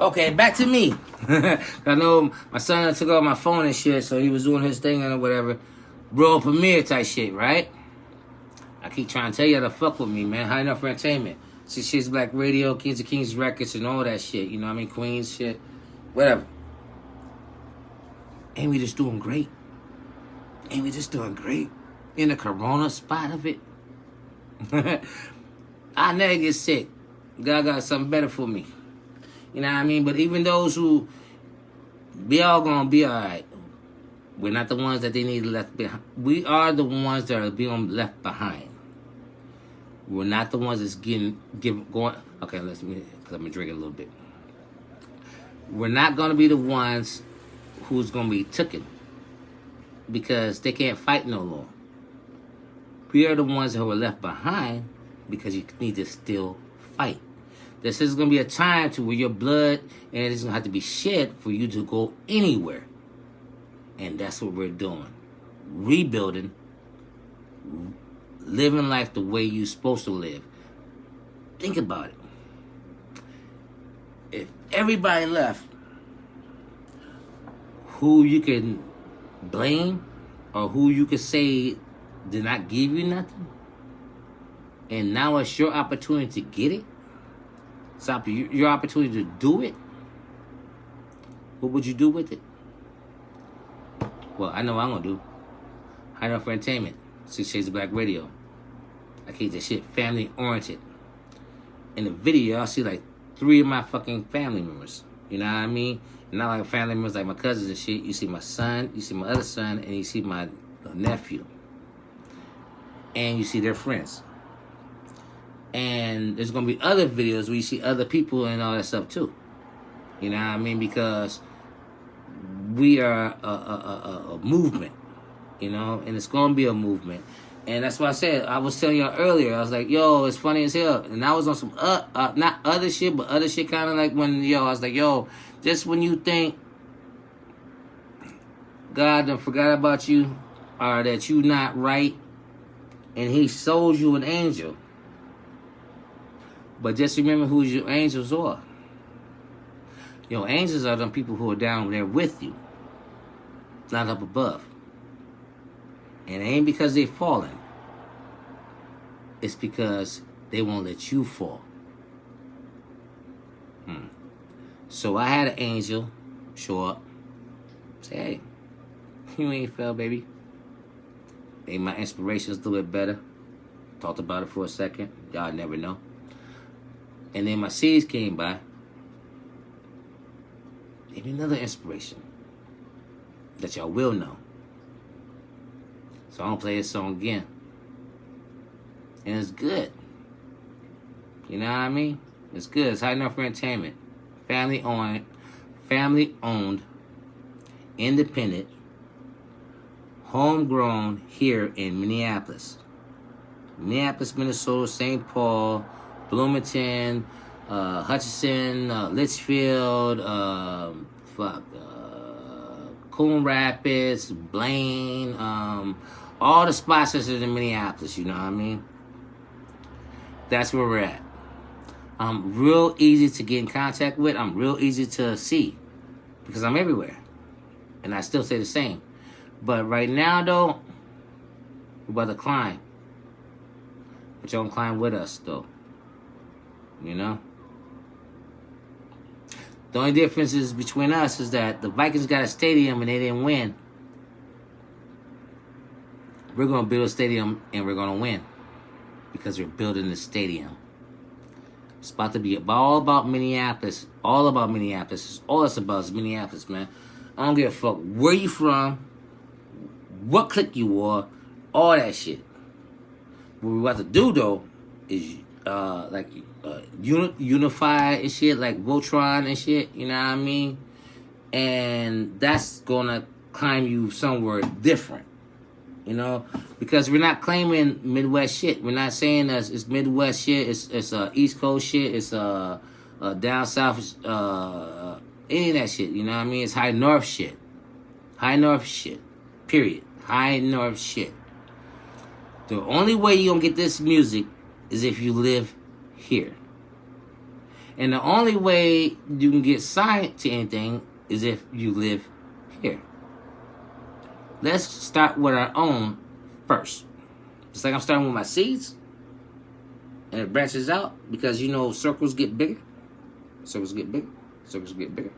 Okay, back to me. I know my son took off my phone and shit, so he was doing his thing and whatever. World premiere type shit, right? I keep trying to tell you how to fuck with me, man. High Enough Entertainment. 6 Shits Black Radio, Kings of Kings Records, and all that shit. You know what I mean? Queens shit. Whatever. Ain't we just doing great? Ain't we just doing great? In the corona spot of it? I never get sick. God got something better for me. You know what I mean? But even those who be all gonna be alright. We're not the ones that they need left behind. We are the ones that are being left behind. We're not the ones that's going. Okay, because I'm gonna drink a little bit. We're not gonna be the ones who's gonna be taken because they can't fight no more. We are the ones who are left behind because you need to still fight. This is going to be a time to where your blood and it is going to have to be shed for you to go anywhere. And that's what we're doing. Rebuilding, living life the way you're supposed to live. Think about it. If everybody left, who you can blame or who you can say did not give you nothing, and now it's your opportunity to get it, it's your opportunity to do it, what would you do with it? Well, I know what I'm going to do. High Enough Entertainment, 6 Shades of Black Radio. I keep this shit family oriented. In the video, I'll see like 3 of my fucking family members. You know what I mean? And not like family members like my cousins and shit. You see my son, you see my other son, and you see my nephew. And you see their friends. And there's going to be other videos where you see other people and all that stuff too. You know what I mean? Because we are a movement, you know, and it's going to be a movement. And that's why I said, I was telling y'all earlier, I was like, yo, it's funny as hell. And I was on some, not other shit, but other shit kind of like when, I was like, yo, just when you think God done forgot about you or that you not right and he sold you an angel. But just remember who your angels are. Your angels are them people who are down there with you, not up above. And it ain't because they fallen. It's because they won't let you fall. So I had an angel show up. Say, hey, you ain't fell, baby. Made my inspirations a little bit better. Talked about it for a second. Y'all never know. And then my seeds came by. Gave me another inspiration that y'all will know. So I'm gonna play this song again. And it's good. You know what I mean? It's good. It's High Enough Entertainment. Family owned, independent, homegrown here in Minneapolis. Minneapolis, Minnesota, St. Paul, Bloomington, Hutchinson, Litchfield, Coon Rapids, Blaine, all the spots that's in Minneapolis, you know what I mean? That's where we're at. I'm real easy to get in contact with. I'm real easy to see because I'm everywhere. And I still say the same. But right now, though, we're about to climb. But y'all don't climb with us, though. You know? The only difference is between us is that the Vikings got a stadium and they didn't win. We're going to build a stadium and we're going to win. Because we're building the stadium. It's about to be all about Minneapolis. All about Minneapolis. All it's about is Minneapolis, man. I don't give a fuck where you from, what clique you are, all that shit. What we're about to do, though, is unify and shit, like Voltron and shit, you know what I mean? And that's gonna climb you somewhere different, you know? Because we're not claiming Midwest shit. We're not saying it's Midwest shit, it's East Coast shit, it's down south, any of that shit, you know what I mean? It's High North shit. High North shit. Period. High North shit. The only way you're gonna get this music is if you live here. And the only way you can get signed to anything is if you live here. Let's start with our own first. Just like I'm starting with my seeds, and it branches out because circles get bigger. Circles get bigger. Circles get bigger.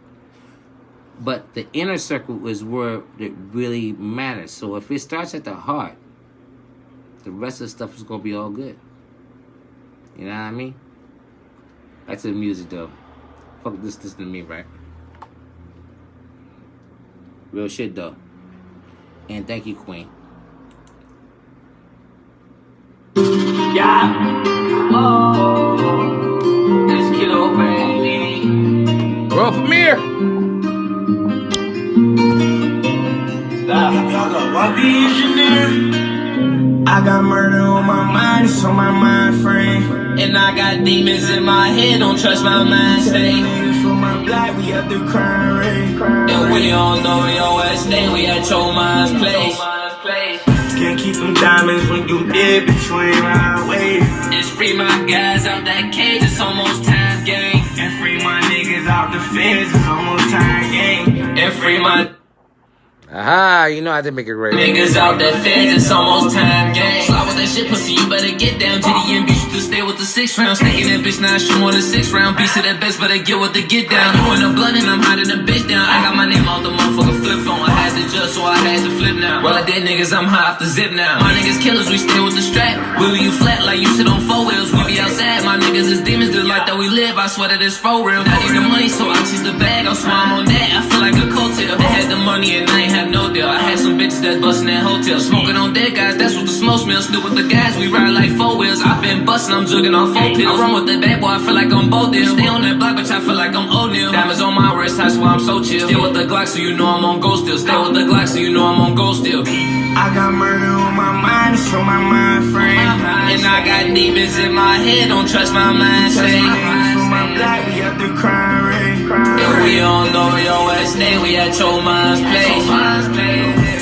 But the inner circle is where it really matters. So if it starts at the heart, the rest of the stuff is going to be all good. You know what I mean? Back to the music, though. Fuck this to me, right? Real shit, though. And thank you, Queen. Yeah. Oh, this kiddo, baby. World premiere. I got murder on my mind, it's on my mind frame. And I got demons in my head, don't trust my mind state. Niggas from my block, we at the crime rate. And we all know your ass stay, we at your mind's place. Can't keep them diamonds when you dead, bitch, you ain't right away. It's free my guys out that cage, it's almost time game. And free my niggas out the feds, it's almost time game. And free my Aha, I didn't make it right. niggas out that feds, it's almost time game. Slide with that shit, pussy, you better get down. GDM bitch, to stay with the 6 round. Sticking that bitch, now shoot on the 6 round. Piece of that best, better get with the get down. You in the blood and I'm hiding the bitch down. I got my name off the motherfucker flip phone. I had to judge, so I had to flip now. Well, I did niggas, I'm high off the zip now. My niggas killers, we stay with the strap. Wheel you flat like you sit on 4 wheels. We be outside, my niggas is demons, the life that we live. I swear that it's for real. I need the money, so I chase the bag. I swear I'm on that, I feel like a coattail. They had the money and I ain't have no deal. I had some bitches that's bustin' at hotels. Smoking on dead guys, that's what the smoke smells. Still with the guys, we ride like 4 wheels. I been bustin', I'm jugging on 4 pills. I run with that bad boy, I feel like I'm both deals. Stay on that block, bitch, I feel like I'm O'Neal. Diamonds on my wrist, that's why I'm so chill. Still with the Glock, so you know I'm on go still. Stay with the Glock, so you know I'm on go still. I got murder on my mind, it's on my mind frame. And I got demons in my head, don't trust my mind state. From my block, we at the crime rate. And we all know your ass stay, we at your mind's place.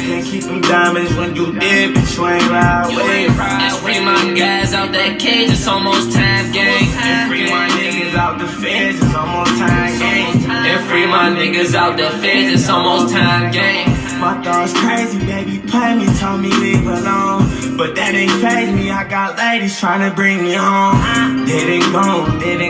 Can't keep them diamonds when you dead, bitch, you ain't right away. And free my guys out that cage, it's almost time game. And free my niggas out the feds, it's almost time game. And free my niggas out the feds, it's almost time game. My thoughts crazy, baby, play me, told me leave alone. But that ain't phase me, I got ladies tryna bring me home. Didn't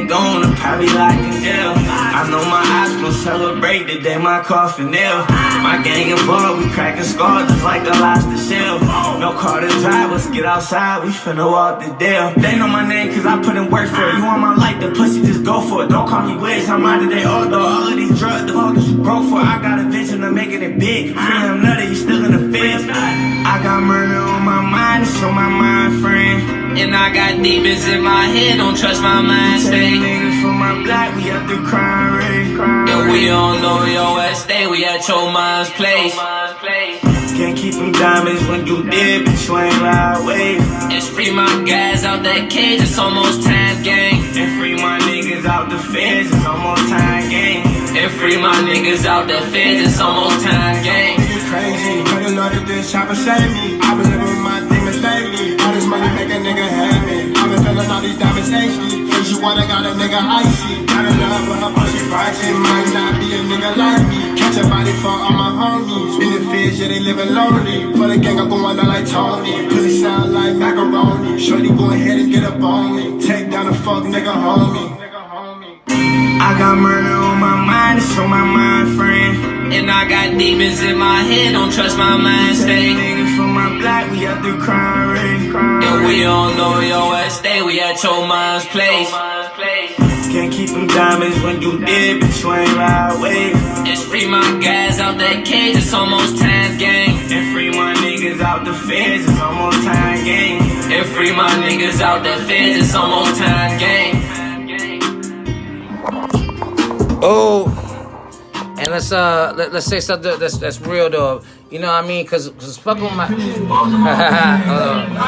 go, I'm probably locked in jail. I know my eyes gon' celebrate the day my coffin nail. My gang involved, we cracking skulls just like a lobster shell. No car to drive, let's get outside, we finna walk the deal. They know my name cause I put in work for it. You want my life, the pussy, just go for it. Don't call me Wiz, I'm out of they old though. All of these drugs, the fuck is you broke for? I got a vision of making it big. Free him nutty, you still in the fence. I got murder on my mind, it's on my mind frame. And I got demons in my head, don't trust my mind state. Niggas from my block, we at the crime rate. And we all know your ass stay, we at your mind's place. Can't keep them diamonds when you dead, bitch, you ain't right away. It's free my guys out that cage, it's almost time game. And free my niggas out the feds, it's almost time game. And free my niggas out the feds, it's almost time game. Crazy, couldn't know that this chopper save me. I've been living with my demons lately. All this money make a nigga hate me. I've been feeling all these diamonds HD. Face you wanna got a nigga icy. Got a love with her pussy pricey. Might not be a nigga like me. Catch a body for all my homies. In the fields, yeah, they living lonely. For the gang, I'm going out like Tony. Pussy sound like macaroni. Shorty, go ahead and get up on me. Take down a fuck nigga homie. I got murder on my mind, it's on my mind frame. And I got demons in my head, don't trust my mind state. Niggas from my block, we at the crime rate. And we all know your ass stay, we at your mind's place. Can't keep them diamonds when you dead, bitch, you ain't right away. It's free my guys out that cage, it's almost time game. And free my niggas out the feds, it's almost time game. And free my niggas out the feds, it's almost time game. Oh, and let's say something that's real though. You know what I mean? Cause fuck with my. I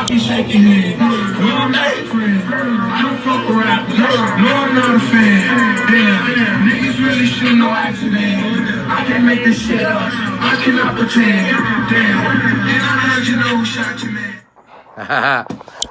be shaking it. No, I'm not a friend. I don't fuck with rap. No, I'm not a fan. Damn, niggas really should know accident. I can't make this shit up. I cannot pretend. Damn, and I heard you know who shot you, man.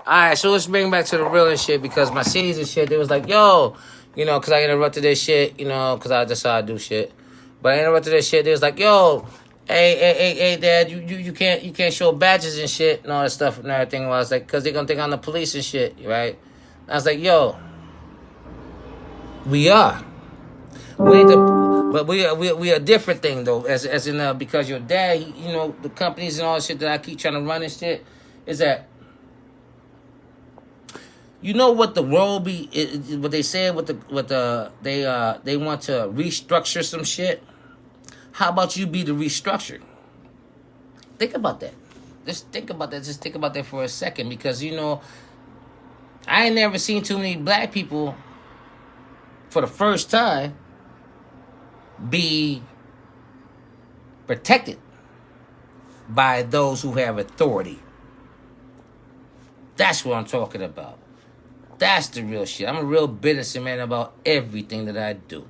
Alright, so let's bring back to the real and shit because my cities and shit, they was like, yo, you know, because I interrupted this shit, you know, because that's how I do shit. But I interrupted this shit. They was like, yo, hey, Dad, you can't show badges and shit and all that stuff and everything. I was like, because they're going to think I'm the police and shit, right? I was like, yo, we are. We ain't but we are a different thing, though, as in, because your dad, you know, the companies and all that shit that I keep trying to run and shit, is that, you know what the world be, what they said they want to restructure some shit. How about you be the restructure? Think about that. Just think about that. Just think about that for a second, because, you know, I ain't never seen too many black people for the first time be protected by those who have authority. That's what I'm talking about. That's the real shit. I'm a real businessman about everything that I do.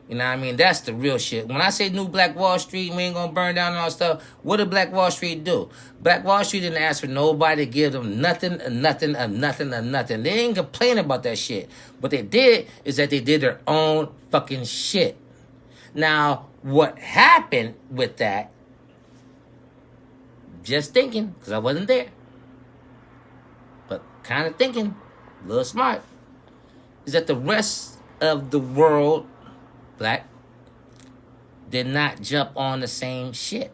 You know what I mean? That's the real shit. When I say New Black Wall Street, we ain't gonna burn down all stuff. What did Black Wall Street do? Black Wall Street didn't ask for nobody to give them nothing. They ain't complain about that shit. What they did is that they did their own fucking shit. Now, what happened with that, just thinking, because I wasn't there, but kind of thinking, a little smart, is that the rest of the world, black, did not jump on the same shit.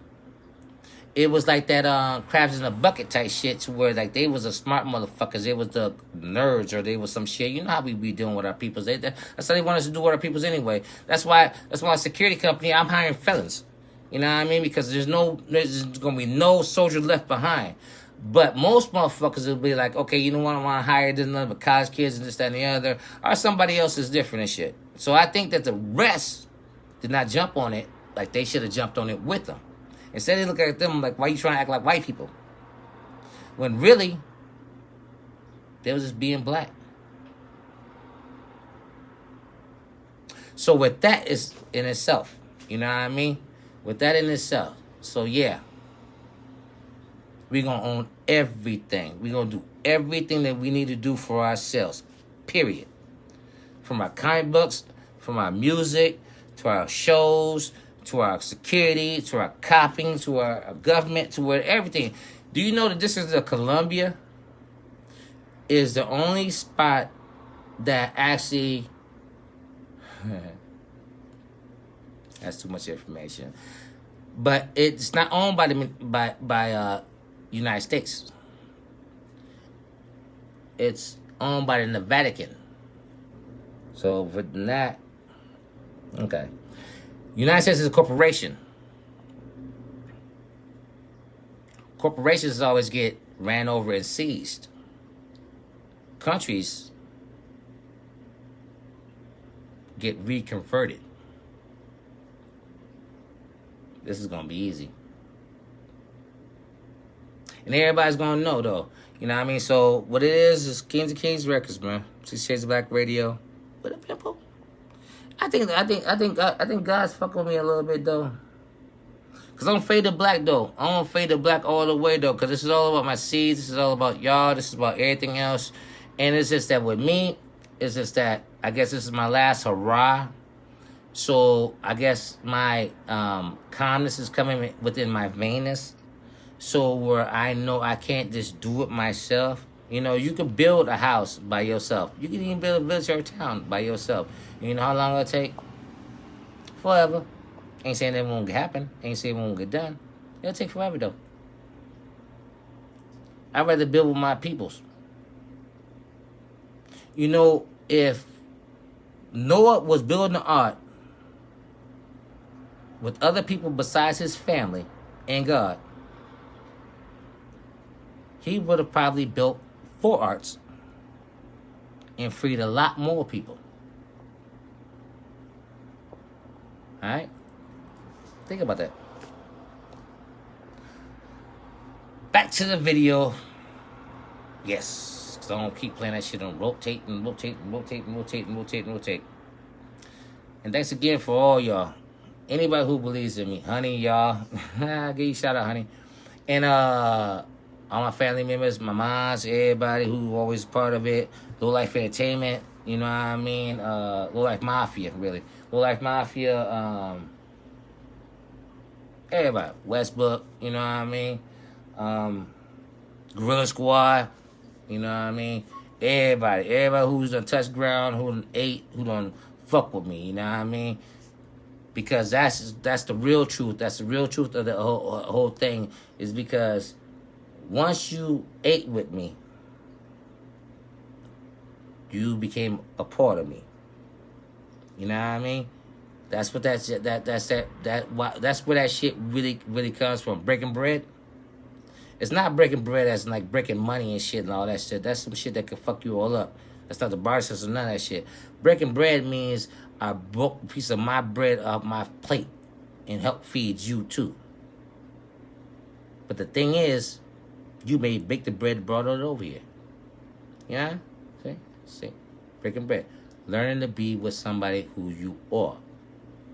It was like that crabs in a bucket type shit, to where like they was a smart motherfuckers, they was the nerds, or they was some shit. You know how we be doing with our peoples. That's how they want us to do with our peoples anyway. That's why a security company, I'm hiring felons. You know what I mean? Because there's gonna be no soldier left behind. But most motherfuckers will be like, okay, you don't want to hire this none but college kids and this, that, and the other, or somebody else is different and shit. So I think that the rest did not jump on it like they should have jumped on it with them. Instead, they look at them like, why you trying to act like white people? When really, they was just being black. So with that is in itself, you know what I mean? With that in itself. So yeah. We're going to own everything. We're going to do everything that we need to do for ourselves. Period. From our comic books, from our music, to our shows, to our security, to our copying, to our government, to everything. Do you know that this is Colombia is the only spot that actually... That's too much information. But it's not owned by United States. It's owned by the Vatican. So for that, okay. United States is a corporation. Corporations always get ran over and seized. Countries get reconverted. This is gonna be easy. And everybody's gonna know, though. You know what I mean? So what it is Kings of Kings Records, man. 6 Shades of Black Radio. What up, people? I think God's fucking with me a little bit, though. Cause I'm fade to black, though. I don't fade to black all the way, though. Cause this is all about my seeds. This is all about y'all. This is about everything else. And it's just that with me, it's just that I guess this is my last hurrah. So I guess my calmness is coming within my vainness. So where I know I can't just do it myself. You know, you can build a house by yourself. You can even build a village or a town by yourself. You know how long it'll take? Forever. Ain't saying that won't happen. Ain't saying it won't get done. It'll take forever, though. I'd rather build with my peoples. You know, if Noah was building the ark with other people besides his family and God, he would have probably built 4 arks and freed a lot more people. Alright? Think about that. Back to the video. Yes. Because I don't keep playing that shit on rotate. And thanks again for all y'all. Anybody who believes in me. Honey, y'all. I'll give you a shout out, honey. And all my family members, my moms, everybody who always part of it. Low Life Entertainment. You know what I mean? Low Life Mafia, really. Low Life Mafia, everybody. Westbrook, you know what I mean? Gorilla Squad, you know what I mean? Everybody who's done touched ground, who done ate, who done fuck with me, you know what I mean? Because that's the real truth. That's the real truth of the whole thing, is because once you ate with me, you became a part of me. You know what I mean? That's what that's where that shit really comes from. Breaking bread. It's not breaking bread as in like breaking money and shit and all that shit. That's some shit that could fuck you all up. That's not the bar system, none of that shit. Breaking bread means I broke a piece of my bread off my plate and help feed you too. But the thing is, you may bake the bread and brought it over here. Yeah? See? Breaking bread. Learning to be with somebody who you are.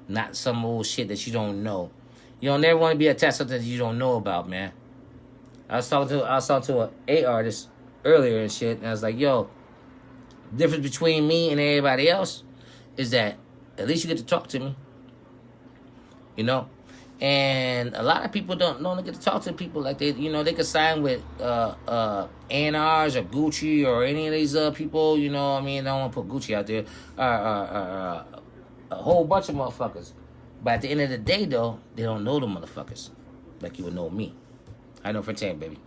Not some old shit that you don't know. You don't never want to be attached to something that you don't know about, man. I was talking to an A artist earlier and shit, and I was like, yo, the difference between me and everybody else is that at least you get to talk to me. You know? And a lot of people don't get to talk to people like they could sign with A&Rs or Gucci or any of these people, you know what I mean? I don't want to put Gucci out there. A whole bunch of motherfuckers. But at the end of the day, though, they don't know the motherfuckers like you would know me. I know for 10, baby.